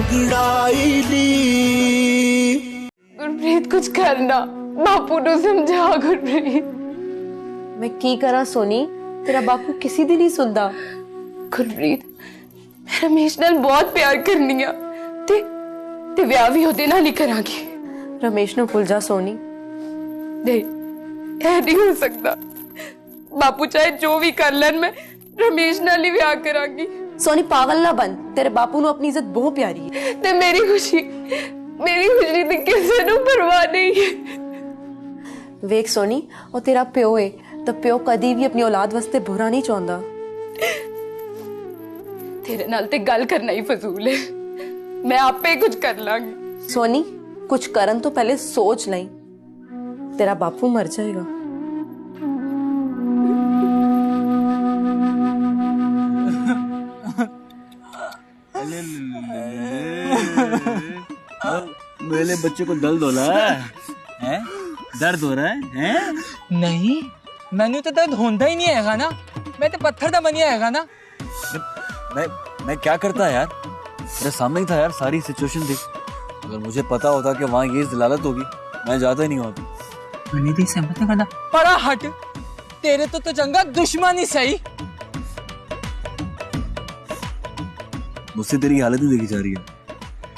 अंगड़ाई ली। गुरप्रीत कुछ करना, बापू ने समझा। गुरप्रीत मैं की करा सोनी, तेरा बापू किसी दिन ही सुनदा। गुरप्रीत रमेश नाल बहुत प्यार करनी आ ते विआह भी ओदे नाल ही करांगी। रमेश नु भुल जा सोनी। नहीं, ऐ नहीं हो सकता। बापू चाहे जो भी कर लेन, मैं रमेश नाल ही विआह करांगी। सोनी पागल ना बन, तेरे बापू नु अपनी इज्जत बहुत प्यारी है। ते मेरी खुशी ते किसी नु परवाह नहीं है। वेख सोनी, और तेरा प्यो है तो प्यो कदी भी अपनी औलाद वास्ते बुरा नहीं चाहता। तेरे नाल ते गल करना ही फजूल है, मैं आपे कुछ कर लांगी। सोनी कुछ करन तो पहले सोच लाई, तेरा बापू मर जाएगा। मेरे बच्चे को दर्द हो रहा है? दर्द हो रहा है? नहीं, मैंने तो दर्द होता ही नहीं है ना, मैं तो पत्थर दा बनिया है ना। मैं क्या करता यार, मेरे सामने ही था यार, सारी सिचुएशन थी। अगर मुझे पता होता कि वहाँ ये जलालत होगी, मैं जाता ही नहीं वहाँ पे। मैंने दी सहमत करना पड़ा। हट, तेरे तो चंगा दुश्मन ही सही। मुझसे तेरी हालत ही देखी जा रही है।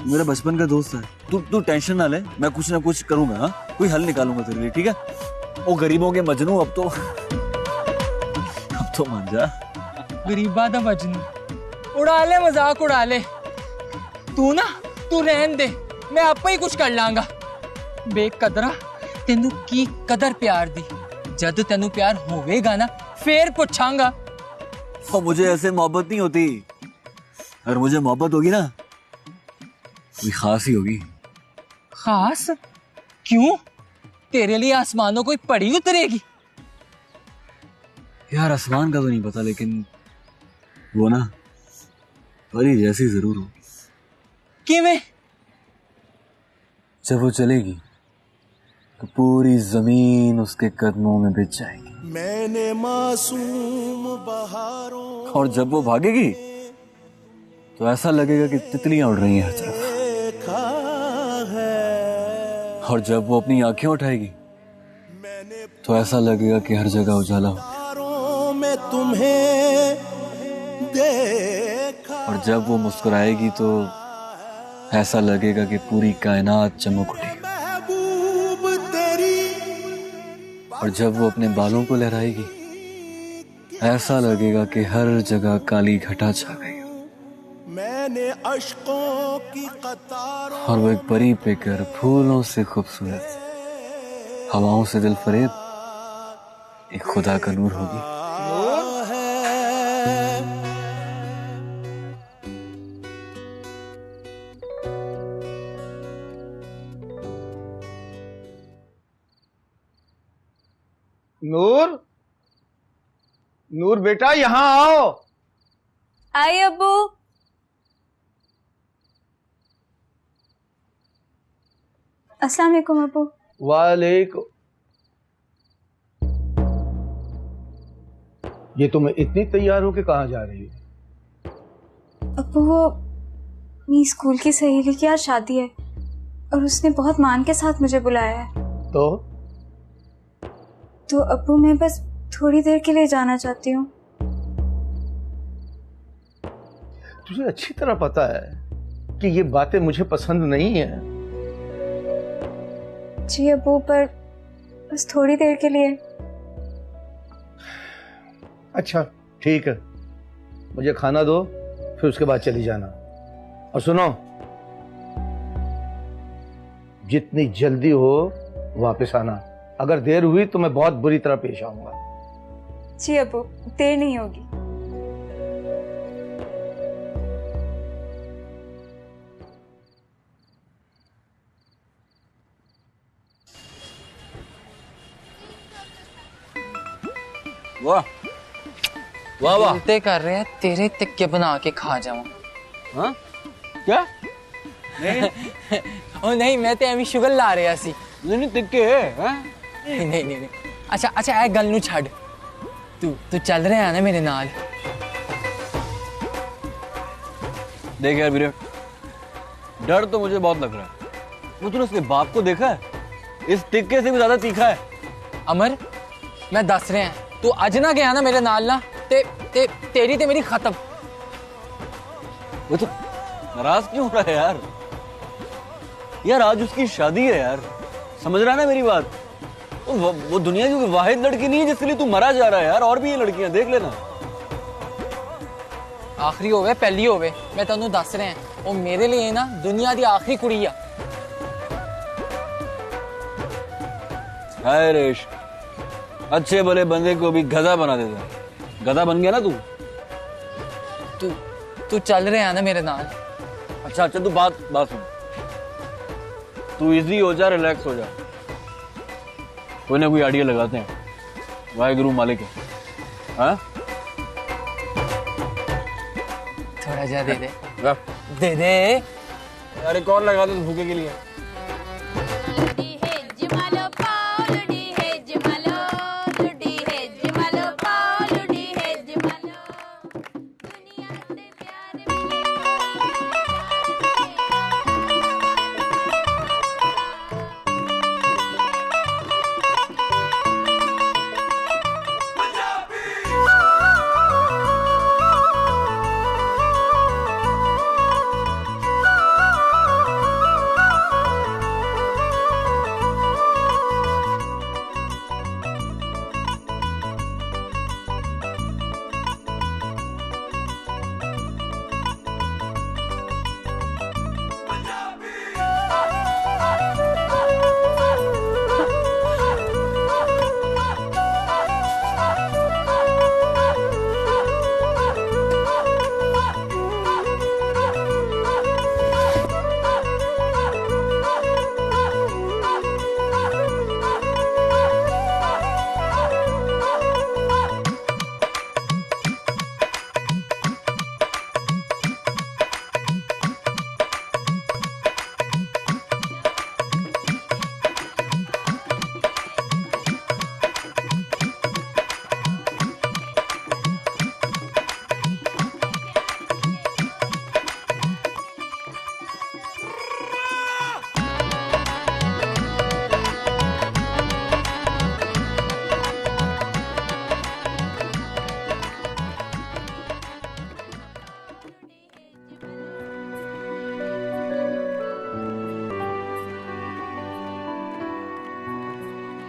मेरा बचपन का दोस्त है, तू टेंशन ना ले, मैं कुछ ना कुछ करूंगा। हाँ, कोई हल निकालूंगा तेरे लिए, ठीक है? वो गरीबों के मजनू, अब तो मान जा। गरीबा दा मजनू उड़ा ले, मजाक उड़ा ले। तू रहन दे, मैं आप ही कुछ कर लांगा। बेकदरा तेनू की कदर प्यार दी, जद तेनू प्यार होवेगा ना फिर पूछांगा। और मुझे ऐसे मोहब्बत नहीं होती, अगर मुझे मोहब्बत होगी ना कोई खास ही होगी। खास क्यों? तेरे लिए आसमानों कोई पड़ी उतरेगी? यार आसमान का तो नहीं पता, लेकिन वो ना परी जैसी जरूर हो। किवें? जब वो चलेगी तो पूरी जमीन उसके कदमों में बिछ जाएगी। मैंने मासूम बहारों, और जब वो भागेगी तो ऐसा लगेगा कि तितलियां उड़ रही हैं हर तरफ। और जब वो अपनी आंखें उठाएगी तो ऐसा लगेगा कि हर जगह उजाला हो। में तुम्हें देखा। और जब वो मुस्कुराएगी तो ऐसा लगेगा कि पूरी कायनात चमक उठी। और जब वो अपने बालों को लहराएगी ऐसा लगेगा कि हर जगह काली घटा छा गई। मैंने अश्कों की कतारों, और वो एक परी पेकर फूलों से खूबसूरत, हवाओं से दिल फरेब, एक खुदा का नूर होगी। नूर, नूर बेटा यहाँ आओ। आई अब्बू। अस्सलाम वालेकुम अब्बू। वालेकुम। ये तुम इतनी तैयार होके कहाँ जा रही हो? अब्बू वो मेरी स्कूल की सहेली की आज शादी है और उसने बहुत मान के साथ मुझे बुलाया है। तो अब्बू मैं बस थोड़ी देर के लिए जाना चाहती हूँ। तुझे अच्छी तरह पता है कि ये बातें मुझे पसंद नहीं है। जी अब्बू, पर बस थोड़ी देर के लिए। अच्छा ठीक है, मुझे खाना दो, फिर उसके बाद चली जाना। और सुनो, जितनी जल्दी हो वापस आना। अगर देर हुई तो मैं बहुत बुरी तरह पेश आऊंगा। जी अब्बू, देर नहीं होगी। वाह वाह वाह, ते कर रहे हैं तेरे तिक्के बना के खा जाऊं। हाँ क्या? ओ नहीं, मैं तो एवं शुगर ला रहा सी। नहीं तिक्के हैं? नहीं। अच्छा ए गल नू छड़, तू चल रहा है ना मेरे नाल? देख यार वीरे, डर तो मुझे बहुत लग रहा है। वो तूने उसके बाप को देखा है? इस टिक्के से भी ज्यादा तीखा है। अमर मैं दस रहे हैं, तू अज ना गया ना मेरे नाल ना तेरी ते मेरी खत्म। वो तो नाराज क्यों हो रहा है यार? यार आज उसकी शादी है यार, समझ रहा है ना मेरी बात? वो दुनिया की वाहिद लड़की नहीं है जिसके लिए तू मरा जा रहा है यार, और भी ये लड़कियां देख लेना। आखिरी होवे पहली होवे, मैं तेनू दस रहा हैं, वो मेरे लिए ना दुनिया की आखिरी कुड़ी आ। हाय रेश, अच्छे भले बंदे को भी गधा बना देता। गधा बन गया ना तू। तू चल रहा है ना मेरे नाल? अच्छा तू बात सुन। तू इजी हो जा, रिलैक्स हो जा, कोई ना कोई आइडिया लगाते हैं। वाहेगुरु मालिक है। हाँ थोड़ा जा दे दे। अरे कौन लगा दे भूखे के लिए?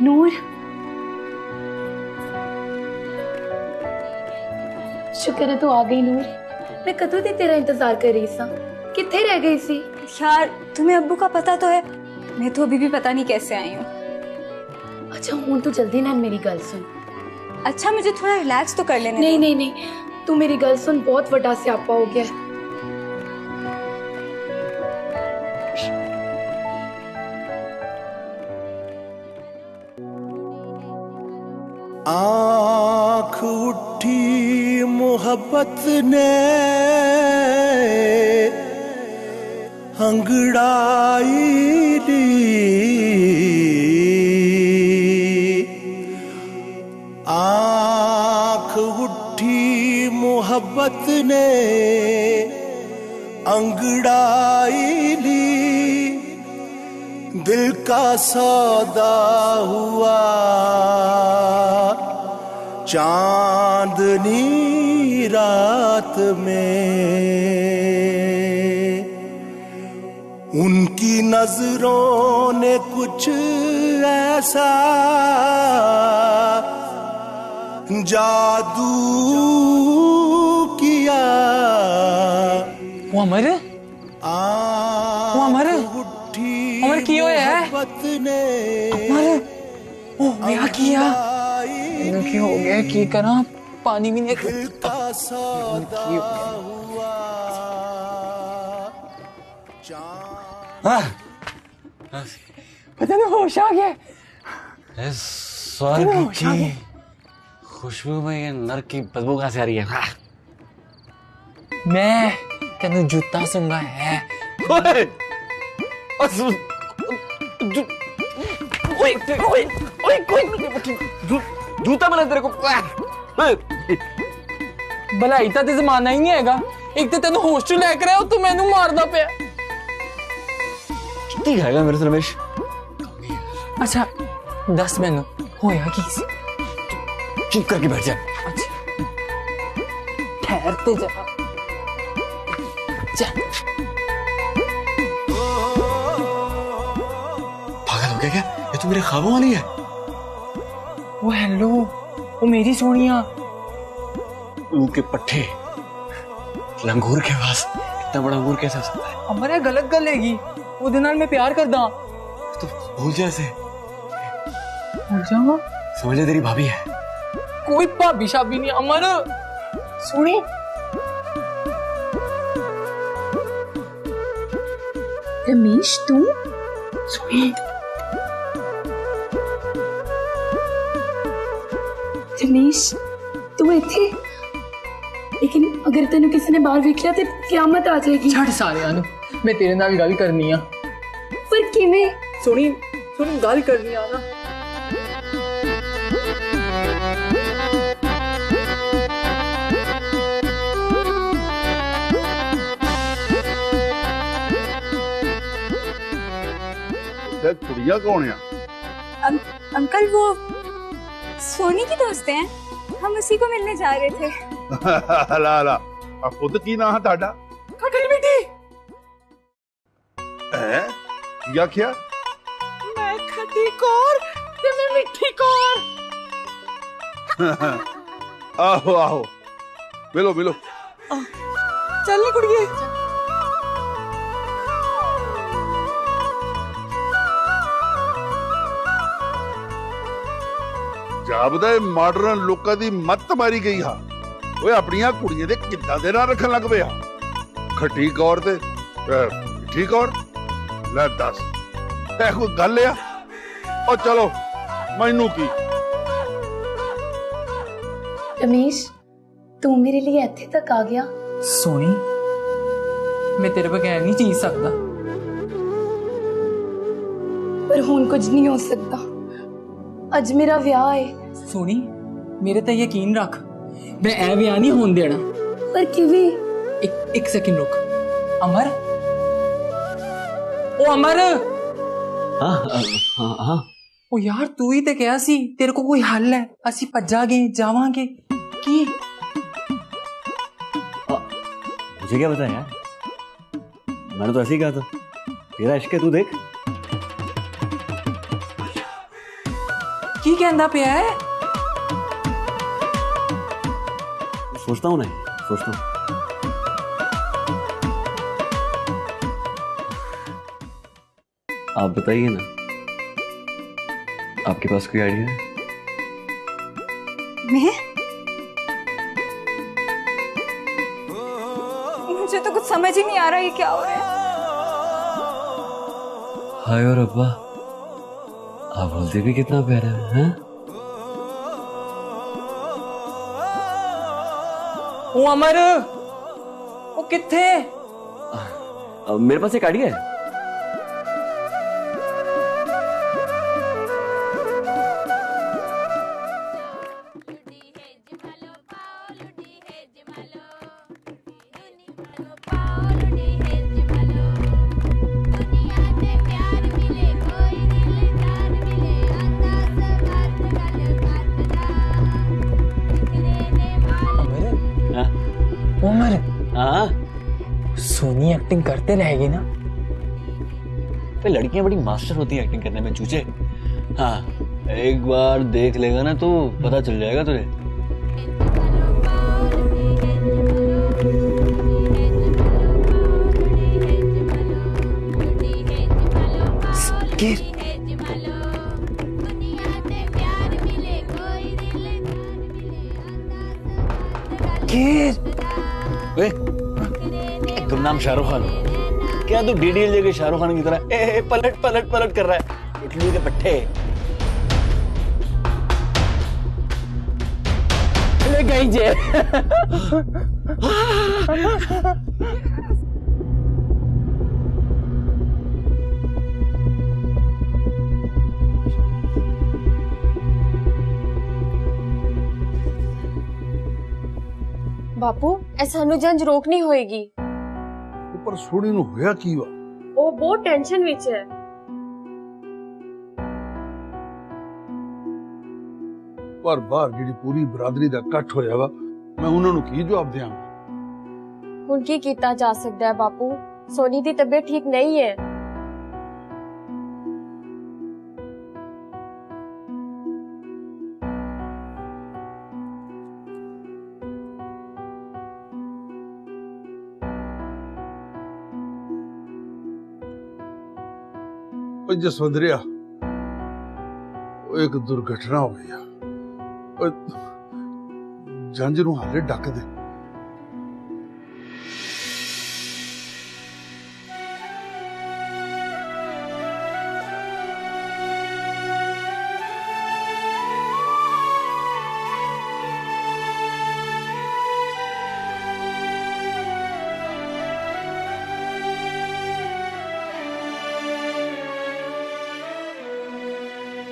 नूर, शुक्र है तू आ गई नूर। मैं कदों दी तेरा इंतजार कर रही सा, किथे रह गई सी? यार तुम्हें अब्बू का पता तो है, मैं तो अभी भी पता नहीं कैसे आई हूँ। अच्छा हुन तू जल्दी ना मेरी गल सुन। अच्छा मुझे थोड़ा रिलैक्स तो कर लेने नहीं दो। नहीं नहीं, तू मेरी गल सुन, बहुत बड़ा स्यापा हो गया। आँख उठी मोहब्बत ने अंगड़ाई ली, आँख उठी मोहब्बत ने अंगड़ाई ली, दिल का सौदा हुआ चांदनी रात में, उनकी नजरों ने कुछ ऐसा जादू किया। वो अमर अमर की होया है? अमर ओ क्या किया? की हो गया की करा, पानी भी नहीं पता नहीं होश आ गया। स्वर्ग की खुशबू में ये नर की बदबू कहां से आ रही है? मैं तेन जूता सूंगा है। जूता मिला तेरे को? भलाई तो जमाना ही नहीं हैगा, एक तो तेन होश चू लैक रहा तू मैनू मारदा पे। मस्ती खाएगा मेरे से रमेश। अच्छा 10 मैनू होया की चुप करके बैठ जा। ठहरते जा पागल हो गया क्या? ये तो मेरे ख्वाबों वाली है। वो हेलो, वो मेरी सोनिया। ऊ के पट्टे, लंगूर के पास इतना बड़ा अंगूर कैसे हो सकता है? हमारे गलत गलेगी वो दिन मैं प्यार करदा तो भूल जा इसे। भूल जाऊंगा? समझ ले तेरी भाभी है। कोई भाभी शाबी नहीं अमर। सुनी रमेश तू सुनी रमेश तू इथे लेकिन अगर तेन किसी ने बाहर वेख लिया तो क्यामत आ जाएगी। छड़ सारे आनु मैं तेरे नाल गल करनी आ। पर किवें? सुनी सुनी गल करनी आ ना। कुड़िया कौन है? अंकल वो सोनी की दोस्त हैं, हम उसी को मिलने जा रहे थे। ला ला खुद की ना ताड़ा खटरी बेटी है क्या क्या? मैं खटी कौर ते मैं मिठी कौर। आहो आहो मिलो मिलो। चल नी कुड़िए। जापदा मॉडर्न लोकां दी मत मारी गई हा। ओए अपनियां कुड़ियां दे किद्दां दे नां रखन लग पिया। खटी कौर ते मिठी कौर। ले दस ए कोई गल आ? ओ चलो मैनू की। रमेश तू मेरे लिए इत्थे तक आ गया। सोनी मैं तेरे बगैर नहीं जी सकता। पर हुण कुछ नहीं हो सकता। अज मेरा ब्याह है। सोनी मेरे ते यकीन रख मैं ए ब्याह नहीं होने देना। पर किवें? एक सेकंड रुक। अमर ओ अमर। हाँ ओ यार तू ही ते कहा सी तेरे को कोई हल है असी भजागे जावांगे की। मुझे क्या पता यार, मैंने तो ऐसे ही कहा था। तेरा इश्क है तू देख। की कहंदा पिया है? सोचता हूँ नहीं सोचता हूँ। आप बताइए ना, आपके पास कोई आइडिया है? मैं? मुझे तो कुछ समझ ही नहीं आ रहा ये क्या हो रहा है। हाय और अब्बा, आप बोलते भी कितना प्यारा है, हैं? ओ अमर ओ किथे? मेरे पास एक आइडिया है। उमर हाँ सोनी एक्टिंग करते रहेगी ना? तो लड़कियां बड़ी मास्टर होती है एक्टिंग करने में चूचे। हाँ एक बार देख लेगा ना तो पता चल जाएगा तुझे। गुमनाम शाहरुख खान, क्या तू डीडीएल के शाहरुख खान की तरह पलट पलट पलट कर रहा है इटली के पट्टे? ले गई जे। बापू ऐसा जंज रोकनी होएगी। पर सोनी नु होया की वा? ਉਹ ਬਹੁਤ ਟੈਨਸ਼ਨ ਵਿੱਚ ਹੈ। ਪਰ ਬਾਹਰ ਜਿਹੜੀ ਪੂਰੀ ਬਰਾਦਰੀ ਦਾ ਇਕੱਠ ਹੋਇਆ ਵਾ, ਮੈਂ ਉਹਨਾਂ ਨੂੰ ਕੀ ਜਵਾਬ ਦਿਆਂ? ਹੁਣ ਕੀ ਕੀਤਾ ਜਾ ਸਕਦਾ ਹੈ ਬਾਪੂ? ਸੋਨੀ ਦੀ ਤਬੀਅਤ ਠੀਕ ਨਹੀਂ ਹੈ। जसवंतरिया, एक दुर्घटना हो गई है। जंज नूं हाले डक दे।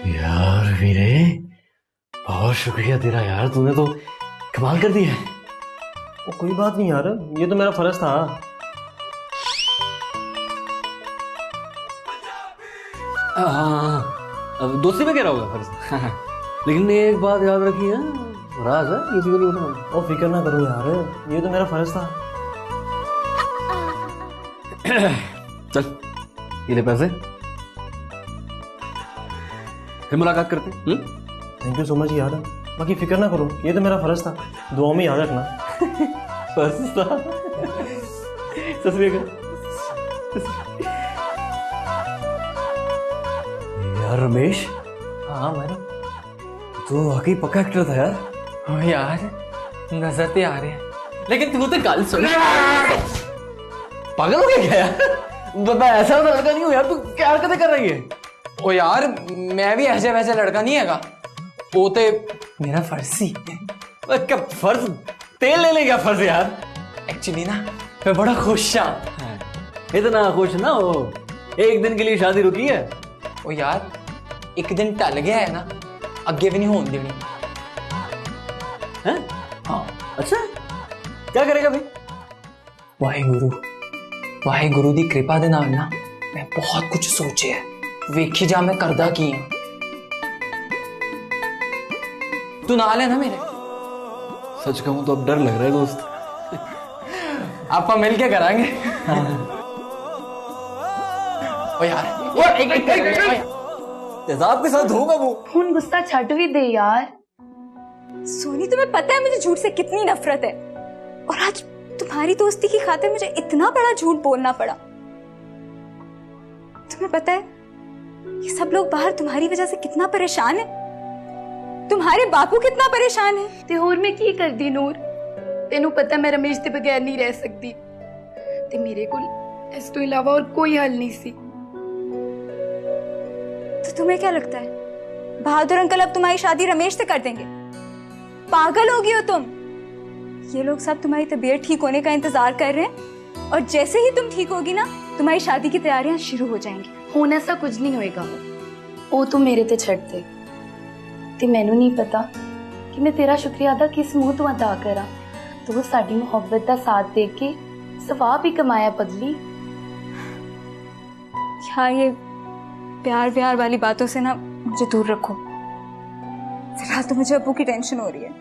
यार वीरे, बहुत शुक्रिया तेरा यार, तूने तो कमाल कर दिया है। वो कोई बात नहीं यार, ये तो मेरा फर्ज था। हाँ, दोस्ती में कह रहा होगा फर्ज। लेकिन एक बात याद रखिए, राज है, किसी को नहीं बताना। ओ फिक्र ना करो यार, ये तो मेरा फर्ज था। चल ये ले पैसे, फिर मुलाकात करते हैं। थैंक यू सो मच यार, बाकी फिक्र ना करो, ये तो मेरा फर्ज था, दुआ में याद रखना। फर्ज था। सच में यार रमेश। हाँ मैडम, तू वाकई पक्का एक्टर था यार। ओ यार, नजर ते आ रहे हैं, लेकिन तू तो कल सुन। पागल हो गया क्या यार? मैं ऐसा वाला लड़का नहीं हूँ यार, तू क्या हरकतें कर रही है? ओ यार, मैं भी ऐसे वैसे लड़का नहीं हैगा, वो ते मेरा फर्ज ही। क्या फर्ज? तेल ले ले क्या फर्ज यार? एक्चुअली ना मैं बड़ा खुश हाँ। इतना खुश ना हो, एक दिन के लिए शादी रुकी है। ओ यार, एक दिन टल गया है ना, अगे भी नहीं होने देनी। हैं? हाँ, अच्छा क्या करेगा भाई? वाहिगुरु दी कृपा दे नाल ना मैं बहुत कुछ सोचे है, वेखी जा मैं करदा की हां। तू नाल है ना मेरे? सच कहूं तो अब डर लग रहा है दोस्त। आपा मिल के करांगे। ओ यार, तेजाब के साथ होगा वो। ਹੁਣ गुस्सा छट भी दे यार। सोनी, तुम्हें पता है मुझे झूठ से कितनी नफरत है, और आज तुम्हारी दोस्ती की खातिर मुझे इतना बड़ा झूठ बोलना पड़ा। तुम्हें पता है ये सब लोग बाहर तुम्हारी वजह से कितना परेशान है, तुम्हारे बापू कितना परेशान है। ਤੇ ਹੋਰ ਮੈਂ ਕੀ ਕਰਦੀ ਨੂਰ, ਤੈਨੂੰ ਪਤਾ ਮੈਂ ਰਮੇਸ਼ ਦੇ ਬਗੈਰ ਨਹੀਂ ਰਹਿ ਸਕਦੀ, ਤੇ ਮੇਰੇ ਕੋਲ ਇਸ ਤੋਂ ਇਲਾਵਾ ਹੋਰ ਕੋਈ ਹੱਲ नहीं सी। तो तुम्हें क्या लगता है बहादुर अंकल अब तुम्हारी शादी रमेश से कर देंगे? पागल होगी हो तुम। ये लोग सब तुम्हारी तबीयत ठीक होने का इंतजार कर रहे हैं, और जैसे ही तुम ठीक होगी ना, तुम्हारी शादी की तैयारियां शुरू हो जाएंगी। ਹੁਣ ऐसा कुछ नहीं होएगा, ਉਹ ਤੂੰ ਮੇਰੇ ਤੇ ਛੱਡ ਦੇ, ਤੇ ਮੈਨੂੰ ਨਹੀਂ ਪਤਾ ਕਿ ਮੈਂ ਤੇਰਾ ਸ਼ੁਕਰੀਆ ਅਦਾ ਕਿਸ ਮੂੰਹ ਤੋਂ ਅਦਾ ਕਰਾਂ। ਤੂੰ ਸਾਡੀ ਮੁਹੱਬਤ ਦਾ ਸਾਥ ਦੇ ਕੇ ਸਵਾਬ ਹੀ ਕਮਾਇਆ पगली। हाँ, ये प्यार व्यार वाली बातों से ना मुझे दूर रखो। फिलहाल तो मुझे अब्बू की टेंशन हो रही है,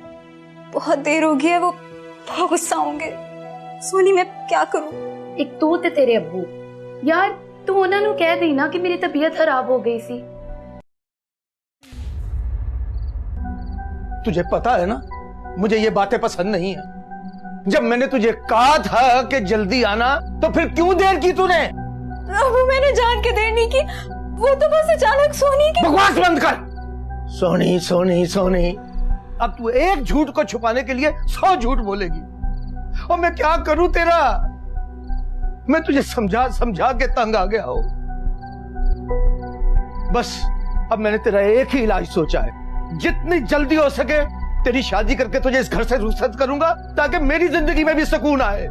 बहुत देर हो गई है, वो बहुत गुस्सा होंगे। सोनी, मैं क्या करूं? एक तू ते तेरे अब्बू यार, तू ਉਹਨਾਂ ਨੂੰ ਕਹਿ ਦੇਈ ਨਾ ਕਿ ਮੇਰੀ ਤਬੀयत खराब हो गई सी। तुझे पता है ना मुझे ये बातें पसंद नहीं है। जब मैंने तुझे कहा था कि जल्दी आना, तो फिर क्यों देर की तूने? अब्बू, मैंने जान के देर नहीं की, वो तो बस अचानक सोनी की। बकवास बंद कर। सोनी सोनी सोनी, अब तू एक झूठ को छुपाने के लिए 100 झूठ बोलेगी, और मैं क्या करूं तेरा? मैं तुझे समझा समझा के तंग आ गया हूं। बस अब मैंने तेरा एक ही इलाज सोचा है, जितनी जल्दी हो सके तेरी शादी करके तुझे इस घर से रुखसत करूंगा, ताकि मेरी जिंदगी में भी सुकून आए।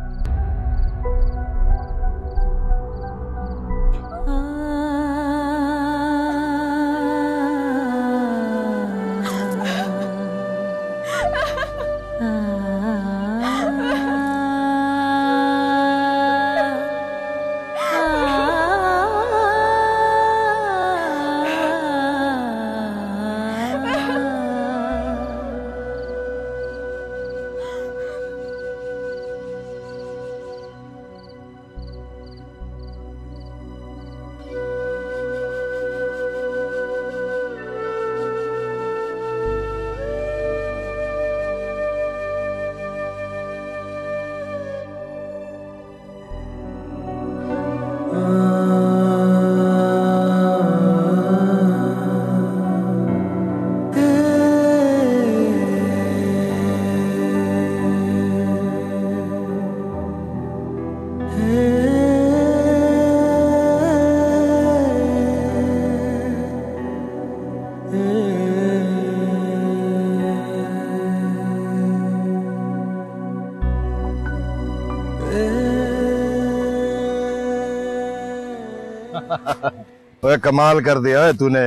ओए कमाल कर दिया है तूने।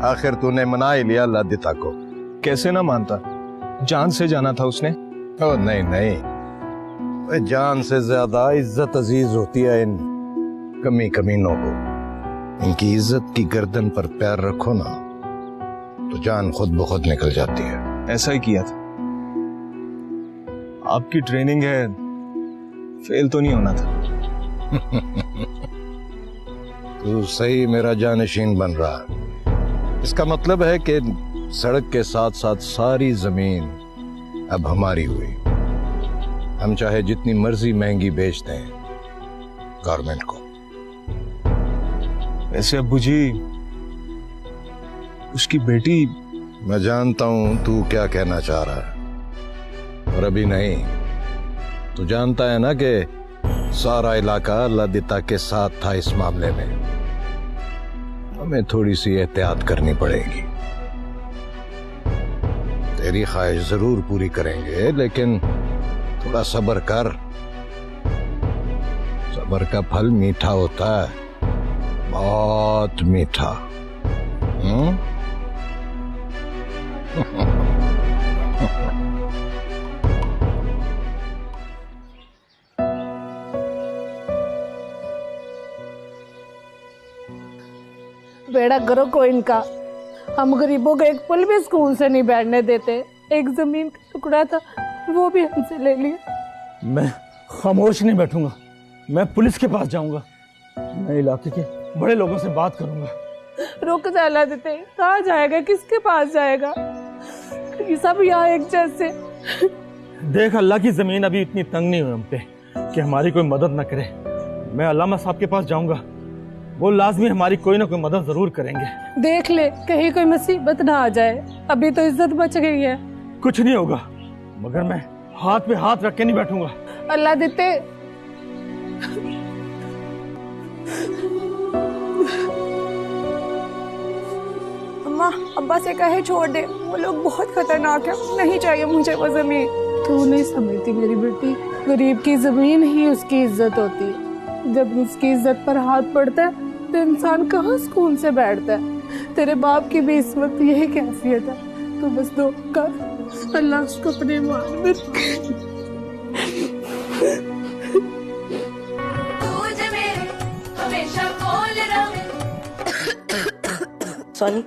आखिर तूने मना ही लिया लादिता को। कैसे ना मानता, जान से जाना था उसने। ओ नहीं नहीं, ओए जान से ज्यादा इज्जत अजीज होती है इन कमीनों को। इनकी इज्जत की गर्दन पर पैर रखो ना तो जान खुद ब खुद निकल जाती है। ऐसा ही किया था। आपकी ट्रेनिंग है, फेल तो नहीं होना था। तू सही मेरा जानशीन बन रहा है। इसका मतलब है कि सड़क के साथ साथ सारी जमीन अब हमारी हुई। हम चाहे जितनी मर्जी महंगी बेच दें गवर्नमेंट को। वैसे अब्बू जी, उसकी बेटी। मैं जानता हूं तू क्या कहना चाह रहा है, और अभी नहीं। तू जानता है ना कि सारा इलाका लादिता के साथ था इस मामले में। हमें थोड़ी सी एहतियात करनी पड़ेगी। तेरी ख्वाहिश जरूर पूरी करेंगे, लेकिन थोड़ा सब्र कर। सब्र का फल मीठा होता है, बहुत मीठा। बेड़ा करो को इनका। हम गरीबों को एक पल भी स्कूल से नहीं बैठने देते। एक जमीन का टुकड़ा था, वो भी हमसे ले लिया। मैं खामोश नहीं बैठूंगा, मैं पुलिस के पास जाऊंगा। मैं इलाके के बड़े लोगों से बात करूंगा। रुक जा देते, कहाँ जाएगा, किसके पास जाएगा? ये सब यहाँ एक जैसे। देख, अल्लाह की जमीन अभी इतनी तंग नहीं हुई हम पे कि हमारी कोई मदद न करे। मैं अल्लामा साहब के पास जाऊंगा, वो लाजमी हमारी कोई ना कोई मदद जरूर करेंगे। देख ले, कहीं कोई मुसीबत ना आ जाए। अभी तो इज्जत बच गई है। कुछ नहीं होगा, मगर मैं हाथ पे हाथ रख के नहीं बैठूंगा। अल्लाह देते। अम्मा, अब्बा से कहे छोड़ दे, वो लोग बहुत खतरनाक है। नहीं चाहिए मुझे वो जमीन। तू नहीं समझती मेरी बेटी, गरीब की जमीन ही उसकी इज्जत होती है। जब उसकी इज्जत पर हाथ पड़ता है तो इंसान कहाँ सुकून से बैठता है। तेरे बाप की भी इस वक्त यही कैफियत है। तो बस दो कर, अल्लाह उसको अपने मान में सॉरी।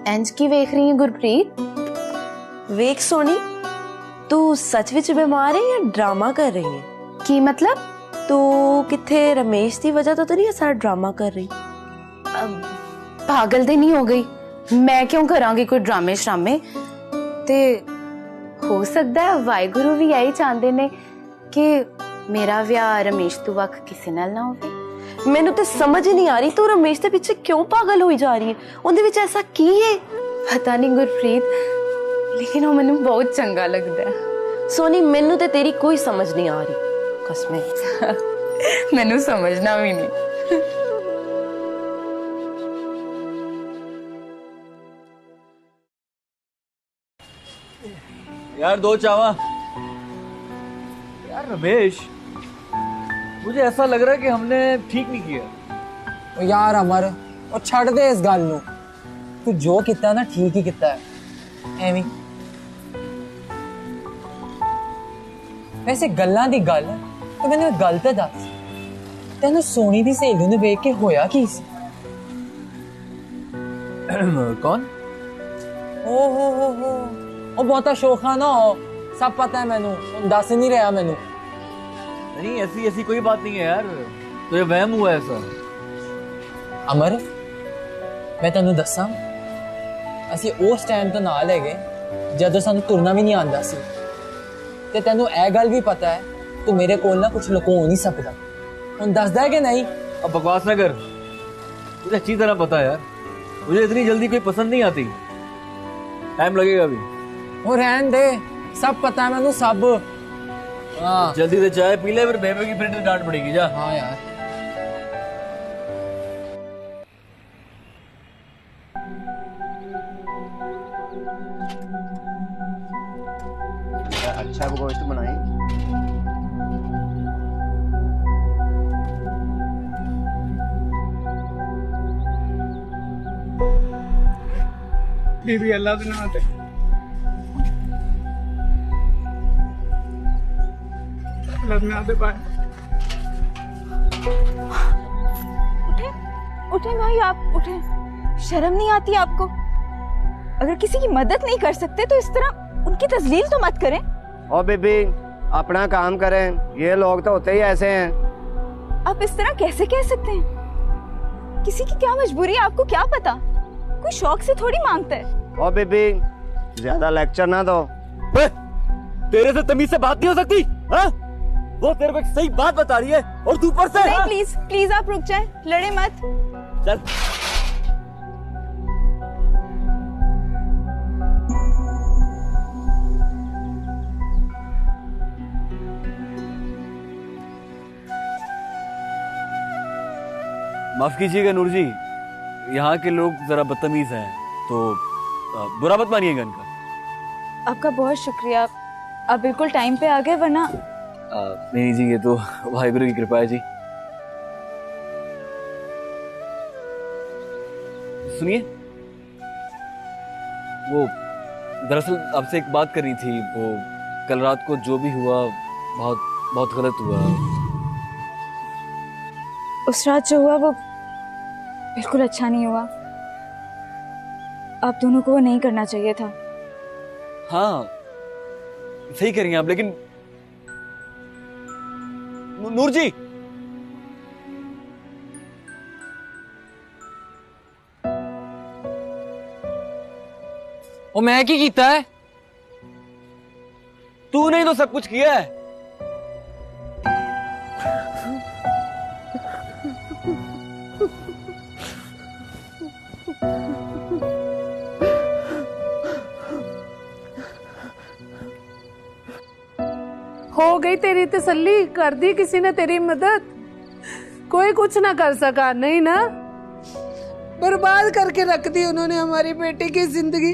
इंज की वेख रही है गुरप्रीत? वेख सोनी, तू सच विच बीमार है या ड्रामा कर रही है? की मतलब? तू किथे रमेश की वजह तो नहीं सारा ड्रामा कर रही? पागल ते नहीं हो गई? मैं क्यों करांगी कोई ड्रामे श्रामे? ते हो सकता है वाहिगुरु भी यही चाहते ने कि मेरा विआह रमेश तो वक्त किसी नाल ना होवे। मैनू तो समझ ही नहीं आ रही, तू रमेश के पीछे क्यों पागल हुई जा रही है? उनदे विच ऐसा की है? पता नहीं गुरप्रीत, लेकिन वो मैनू बहुत चंगा लगता है। सोनी, मैनू तो तेरी कोई समझ नहीं आ रही, कसम। मैनू समझना भी नहीं। यार दो चावा। यार रमेश, मुझे ऐसा लग रहा है कि हमने ठीक नहीं किया। यार अमर, और छड़ दे इस गल नू। तू जो किता ना ठीक ही किता है। एवी वैसे गल्लां दी गल तो मैंने गल ते दस, तेनू सोनी दी सहेली नू वेख के होया की सी? कौन? ओ हो ओ बहुता शोखा ना हो, सब पता है मैनू, दस नहीं रहा मैनू। नहीं ऐसी ऐसी कोई बात नहीं है यार, तो ये वहम हुआ ऐसा। अमर मैं तेन दसा असी उस टाइम तो नाल है जदों सानू तुरना भी नहीं आंदा सी ते तेनू ए गल भी पता है तू मेरे कोल ना कुछ लुको नहीं सकता। हुण दसदा है कि नहीं? अब बकवास ना कर, मुझे अच्छी तरह पता है यार, मुझे इतनी जल्दी कोई पसंद नहीं आती, टाइम लगेगा अभी। वो रहन दे, सब पता है मैनू सब। हाँ जल्दी से चाय पी ले, फिर बेबे की फिर डांट पड़ेगी जा। हाँ यार अच्छा गोश्त बनाए। बीबी अल्लाह के नाम पे उठे भाई, आप उठे। शर्म नहीं आती आपको? अगर किसी की मदद नहीं कर सकते तो इस तरह उनकी तजलील तो मत करें। ओ बीबी अपना काम करें, ये लोग तो होते ही ऐसे हैं। आप इस तरह कैसे कह सकते हैं? किसी की क्या मजबूरी है आपको क्या पता? कोई शौक से थोड़ी मांगता है। ओ बीबी ज्यादा लेक्चर ना दो। तेरे से तमीज से बात नहीं हो सकती हा? वो तेरे को एक सही बात बता रही है और तू ऊपर से। नहीं प्लीज प्लीज आप रुक जाएं, लड़े मत। चल माफ कीजिएगा नूर जी, यहाँ के लोग जरा बदतमीज हैं, तो बुरा मत मानिएगा इनका। आपका बहुत शुक्रिया, आप बिल्कुल टाइम पे आ गए, वरना नहीं जी, ये तो वाहिगुरु की कृपा है जी। सुनिए, वो दरअसल आपसे एक बात करनी थी। वो कल रात को जो भी हुआ बहुत बहुत गलत हुआ। उस रात जो हुआ वो बिल्कुल अच्छा नहीं हुआ। आप दोनों को वो नहीं करना चाहिए था। हाँ सही कह रही हैं आप, लेकिन नूर जी वो मैं की कीता है? तूने ही तो सब कुछ किया है। हो गई तेरी तसल्ली, कर दी किसी ने तेरी मदद। कोई कुछ ना कर सका, नहीं ना? बर्बाद करके रख दी उन्होंने हमारी बेटी की जिंदगी।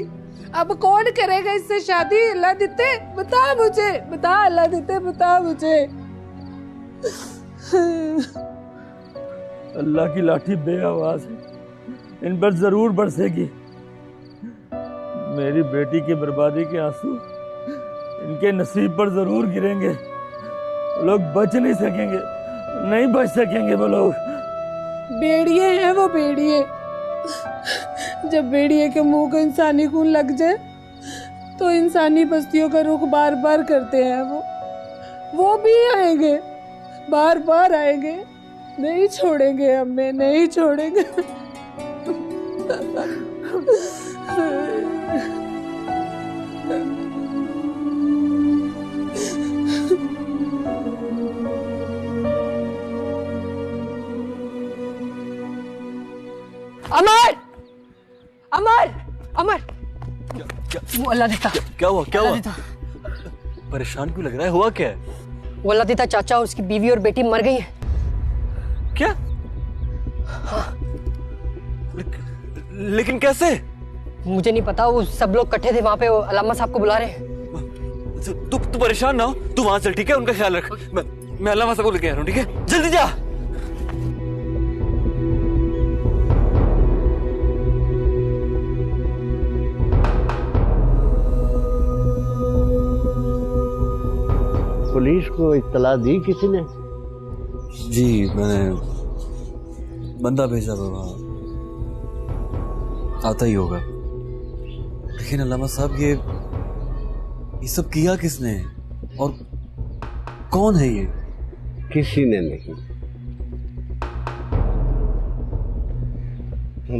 अब कौन करेगा इससे शादी? अल्लाह देते बता मुझे, बता अल्लाह देते बता मुझे। अल्लाह की लाठी बेआवाज है, इन पर जरूर बरसेगी। मेरी बेटी की बर्बादी के आंसू इनके नसीब पर जरूर गिरेंगे। लोग बच नहीं सकेंगे, नहीं बच सकेंगे वो लोग। बेड़िए हैं वो, बेड़िए। जब बेड़िए के मुंह को इंसानी खून लग जाए तो इंसानी बस्तियों का रुख बार बार करते हैं वो भी आएंगे, बार बार आएंगे, नहीं छोड़ेंगे हमें, नहीं छोड़ेंगे। अमर, अमर, अमर, वो अल्लाह देता। क्या हुआ? क्या हुआ? परेशान क्यों लग रहा है? हुआ क्या है? वो अल्लाह देता चाचा और उसकी बीवी और बेटी मर गई है। क्या? हाँ। लेकिन कैसे? मुझे नहीं पता, वो सब लोग इकट्ठे थे वहां पे, वो अलामा साहब को बुला रहे हैं। तू परेशान ना हो, तू वहां चल, ठीक है? उनका ख्याल रख। मैं अलामा साहब को लेके आ रहा हूँ, ठीक है? जल्दी जा। पुलिस को इत्तला दी किसी ने? जी मैंने बंदा भेजा बाबा, आता ही होगा। लेकिन अल्लामा साहब ये सब किया किसने और कौन है ये? किसी ने नहीं।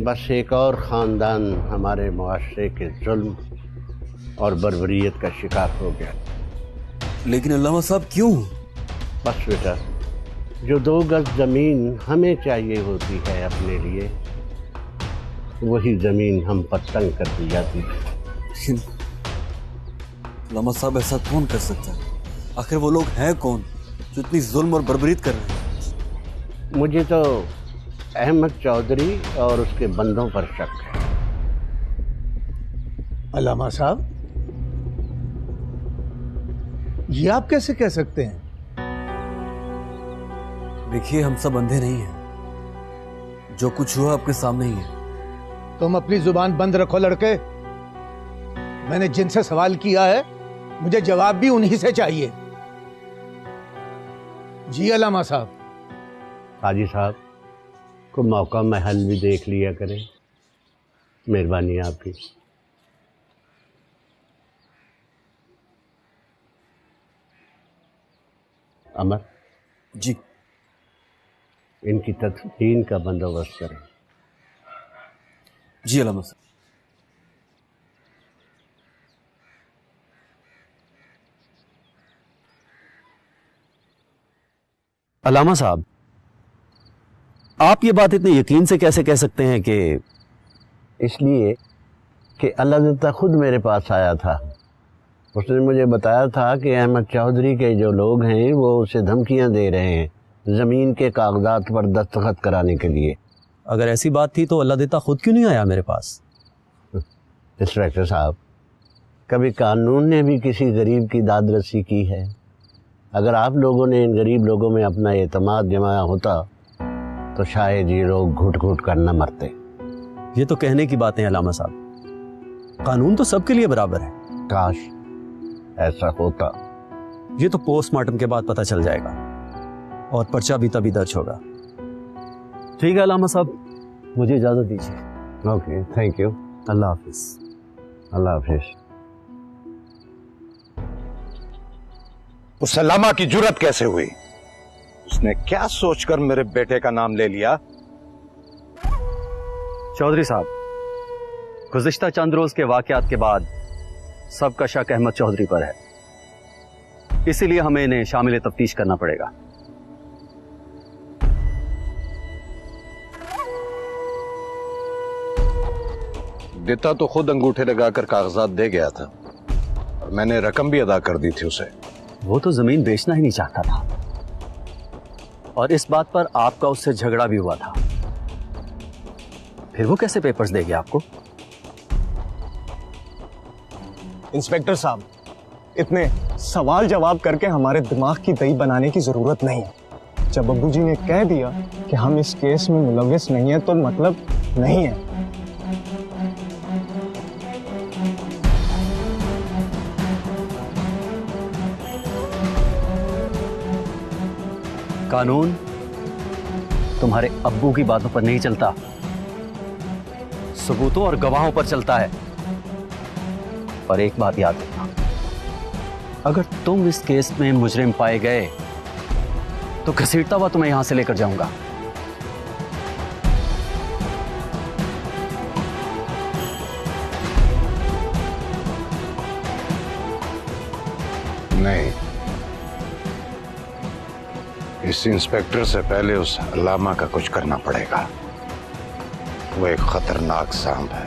बस एक और खानदान हमारे मुआशरे के जुल्म और बर्बरियत का शिकार हो गया। लेकिन अल्लामा साहब क्यों? बस बेटा, जो 2 गज जमीन हमें चाहिए होती है अपने लिए, वही जमीन हम पर तंग कर दी जाती है। लेकिन अल्लामा साहब ऐसा कौन कर सकता है? आखिर वो लोग हैं कौन जो इतनी जुल्म और बर्बरीत कर रहे हैं? मुझे तो अहमद चौधरी और उसके बंदों पर शक है। अल्लामा साहब, ये आप कैसे कह सकते हैं? देखिए, हम सब अंधे नहीं हैं। जो कुछ हुआ आपके सामने ही है। तुम अपनी जुबान बंद रखो लड़के। मैंने जिनसे सवाल किया है, मुझे जवाब भी उन्हीं से चाहिए। जी अल्लामा साहब। हाजी साहब को मौका महल भी देख लिया करें, मेहरबानी आपकी। अमर जी, इनकी तदफीन का बंदोबस्त करें। जी अल्लामा साहब। अल्लामा साहब, आप ये बात इतने यकीन से कैसे कह सकते हैं कि? इसलिए कि अल्लाह खुद मेरे पास आया था। उसने मुझे बताया था कि अहमद चौधरी के जो लोग हैं वो उसे धमकियां दे रहे हैं ज़मीन के कागजात पर दस्तखत कराने के लिए। अगर ऐसी बात थी तो अल्लाह देता खुद क्यों नहीं आया मेरे पास? इंस्पेक्टर साहब, कभी कानून ने भी किसी गरीब की दादरसी की है? अगर आप लोगों ने इन गरीब लोगों में अपना एतमाद जमाया होता तो शायद ये लोग घुट घुट कर न मरते। ये तो कहने की बातें हैं अल्लामा साहब, कानून तो सबके लिए बराबर है। काश ऐसा होता। ये तो पोस्टमार्टम के बाद पता चल जाएगा और पर्चा भी तभी दर्ज होगा। ठीक है अल्लामा साहब, मुझे इजाजत दीजिए। Okay, thank you. अल्लाह हाफिज। अल्लाह हाफिज। उस अल्लामा की जुर्रत कैसे हुई? उसने क्या सोचकर मेरे बेटे का नाम ले लिया? चौधरी साहब, गुज़िश्ता चंद रोज के वाकयात के बाद सबका शक अहमद चौधरी पर है, इसीलिए हमें इन्हें शामिल तफ्तीश करना पड़ेगा। देता तो खुद अंगूठे लगाकर कागजात दे गया था और मैंने रकम भी अदा कर दी थी उसे। वो तो जमीन बेचना ही नहीं चाहता था और इस बात पर आपका उससे झगड़ा भी हुआ था। फिर वो कैसे पेपर्स देगी आपको? इंस्पेक्टर साहब, इतने सवाल जवाब करके हमारे दिमाग की दही बनाने की जरूरत नहीं है। जब अब्बू जी ने कह दिया कि हम इस केस में मुलविस नहीं है तो मतलब नहीं है। कानून तुम्हारे अब्बू की बातों पर नहीं चलता, सबूतों और गवाहों पर चलता है। पर एक बात याद रखना, अगर तुम इस केस में मुजरिम पाए गए तो घसीटता हुआ तुम्हें यहां से लेकर जाऊंगा। नहीं, इस इंस्पेक्टर से पहले उस अल्लामा का कुछ करना पड़ेगा। वो एक खतरनाक सांप है,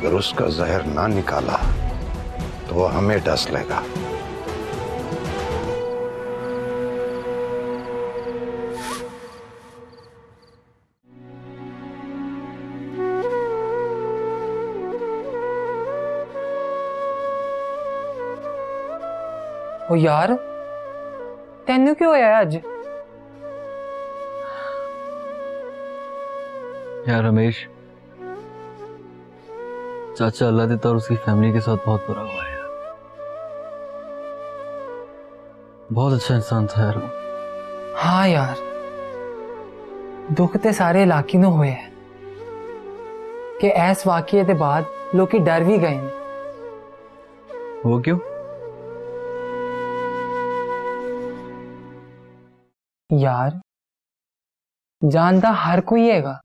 अगर उसका जहर ना निकाला तो वो हमें डस लेगा। ओ यार, तेनू क्यों होया अज? यार रमेश, चाचा अल्लाह देता और उसकी फैमिली के साथ बहुत बुरा हुआ है यार। बहुत अच्छा इंसान था यार। हाँ यार, दुख ते सारे इलाके नूं होए है कि ऐस वाकये दे बाद लोकी डर भी गए ने। वो क्यों? वो इस वाकये दी वजह तो डर गए ने कि अगर वो वाकया ना होंदा ते शायद अज सानू इस दुख ते तकलीफ दा एहसास ना होंदा। वो क्यों? वो इस वाकये दी वजह तो डर गए ने कि अगर वो वाकया ना होंदा ते शायद अज सानू इस दुख ते तकलीफ दा एहसास ना होंदा। यार जानता हर कोई हैगा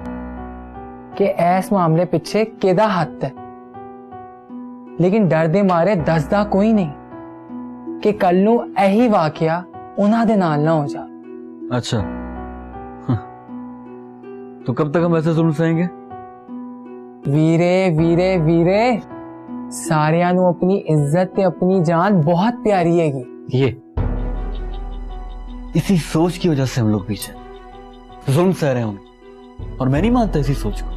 कि ऐस मामले पिछे केदा हथ है, लेकिन डर दे मारे दसदा कोई नहीं कि कल नू यही वाकया उन्हां दे नाल ना हो जा। अच्छा तो कब तक हम ऐसे जुल्म सहेंगे? वीरे वीरे वीरे सारियां नू अपनी इज्जत ते अपनी जान बहुत प्यारी हैगी। ये इसी सोच की वजह से हम लोग पीछे जुल्म सह रहे होंगे, और मैं नहीं मानता इसी सोच को।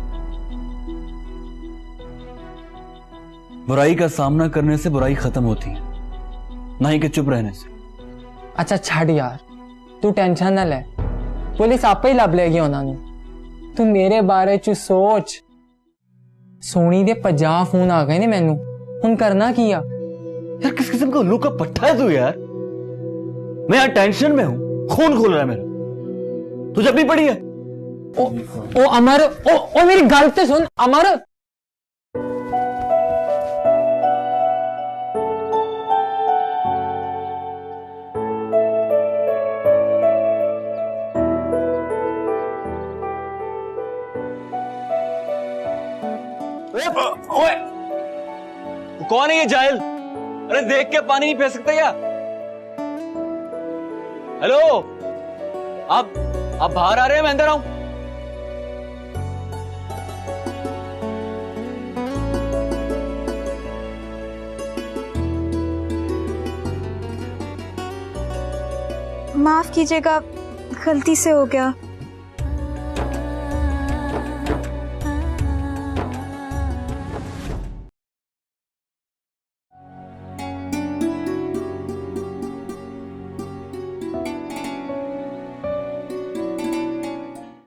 बुराई का सामना करने से बुराई खत्म होती है, ना ही कि चुप रहने से। अच्छा छड़ यार, तू टेंशन ना ले, पुलिस आपे ही लब लेगी उन्होंने। तू मेरे बारे च सोच। सोनी दे 50 फोन आ गए ने मैनू, हुन करना की आ? यार किस किस्म का उल्लू का पट्टा है तू यार। मैं यार टेंशन में हूं, खून खोल रहा है मेरा। तुझे अपनी पड़ी है? ओ अमर, ओ मेरी गल तो सुन अमर। ओए कौन है ये जाहिल? अरे देख के पानी नहीं फेंक सकते क्या? हेलो, आप बाहर आ रहे हैं? मैं अंदर आऊं? माफ कीजिएगा, गलती से हो गया।